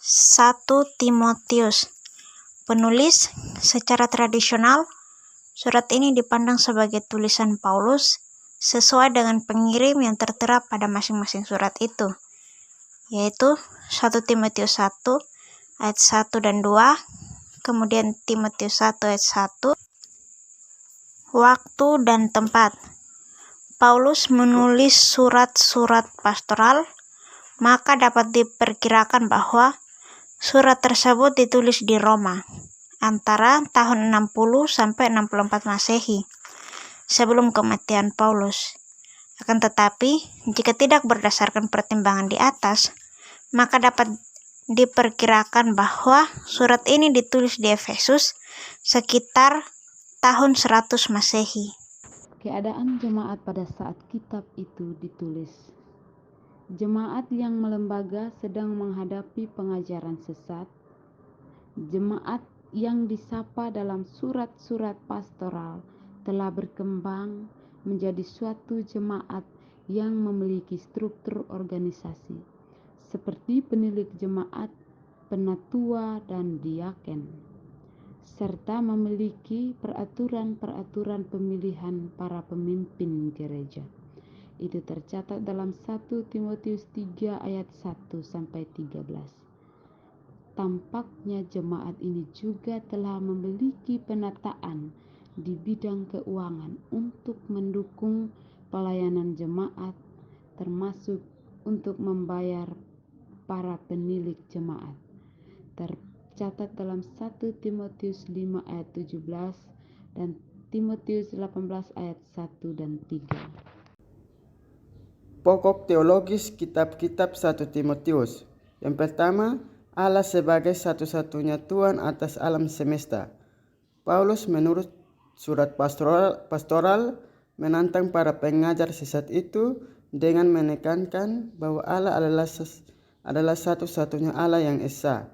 1 Timotius. Penulis, secara tradisional, surat ini dipandang sebagai tulisan Paulus sesuai dengan pengirim yang tertera pada masing-masing surat itu, yaitu 1 Timotius 1 ayat 1 dan 2, kemudian Timotius 1 ayat 1. Waktu dan tempat. Paulus menulis surat-surat pastoral, maka dapat diperkirakan bahwa surat tersebut ditulis di Roma antara tahun 60 sampai 64 Masehi sebelum kematian Paulus. Akan tetapi, jika tidak berdasarkan pertimbangan di atas, maka dapat diperkirakan bahwa surat ini ditulis di Efesus sekitar tahun 100 Masehi. Keadaan jemaat pada saat kitab itu ditulis. Jemaat yang melembaga sedang menghadapi pengajaran sesat. Jemaat yang disapa dalam surat-surat pastoral telah berkembang menjadi suatu jemaat yang memiliki struktur organisasi, seperti penilik jemaat, penatua, dan diaken, serta memiliki peraturan-peraturan pemilihan para pemimpin gereja. Itu tercatat dalam 1 Timotius 3 ayat 1-13. Tampaknya jemaat ini juga telah memiliki penataan di bidang keuangan untuk mendukung pelayanan jemaat, termasuk untuk membayar para penilik jemaat. Tercatat dalam 1 Timotius 5 ayat 17 dan Timotius 18 ayat 1 dan 3. Pokok teologis kitab-kitab 1 Timotius. Yang pertama, Allah sebagai satu-satunya Tuhan atas alam semesta. Paulus menurut surat pastoral menantang para pengajar sesat itu dengan menekankan bahwa Allah adalah satu-satunya Allah yang esa.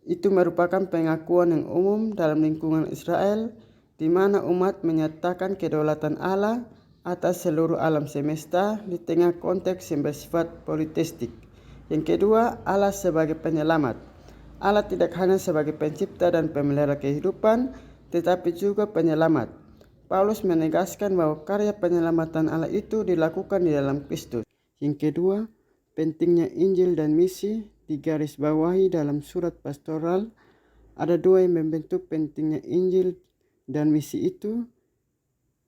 Itu merupakan pengakuan yang umum dalam lingkungan Israel, di mana umat menyatakan kedaulatan Allah atas seluruh alam semesta di tengah konteks yang bersifat politistik. Yang kedua, Allah sebagai penyelamat. Allah tidak hanya sebagai pencipta dan pemelihara kehidupan, tetapi juga penyelamat. Paulus menegaskan bahwa karya penyelamatan Allah itu dilakukan di dalam Kristus. Yang kedua, pentingnya Injil dan misi digarisbawahi dalam surat pastoral. Ada dua yang membentuk pentingnya Injil dan misi itu.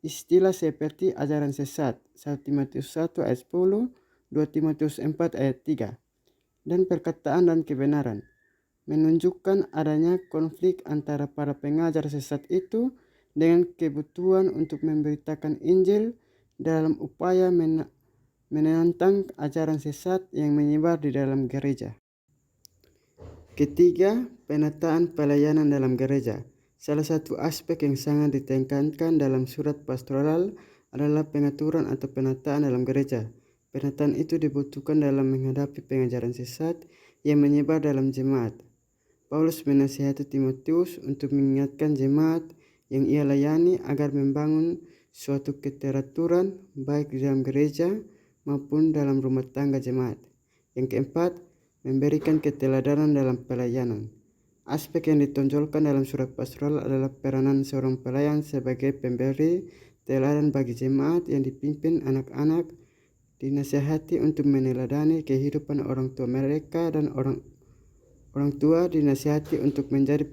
Istilah seperti ajaran sesat, 1 Timotius 1 ayat 10, 2 Timotius 4 ayat 3, dan perkataan dan kebenaran, menunjukkan adanya konflik antara para pengajar sesat itu dengan kebutuhan untuk memberitakan Injil dalam upaya menentang ajaran sesat yang menyebar di dalam gereja. Ketiga, penataan pelayanan dalam gereja. Salah satu aspek yang sangat ditekankan dalam surat pastoral adalah pengaturan atau penataan dalam gereja. Penataan itu dibutuhkan dalam menghadapi pengajaran sesat yang menyebar dalam jemaat. Paulus menasihati Timotius untuk mengingatkan jemaat yang ia layani agar membangun suatu keteraturan baik di dalam gereja maupun dalam rumah tangga jemaat. Yang keempat, memberikan keteladanan dalam pelayanan. Aspek yang ditonjolkan dalam surat pastoral adalah peranan seorang pelayan sebagai pemberi teladan bagi jemaat yang dipimpin anak-anak, dinasihati untuk meneladani kehidupan orang tua mereka, dan orang tua dinasihati untuk menjadi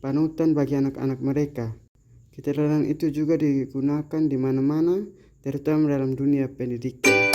panutan bagi anak-anak mereka. Keteladanan itu juga digunakan di mana-mana, terutama dalam dunia pendidikan.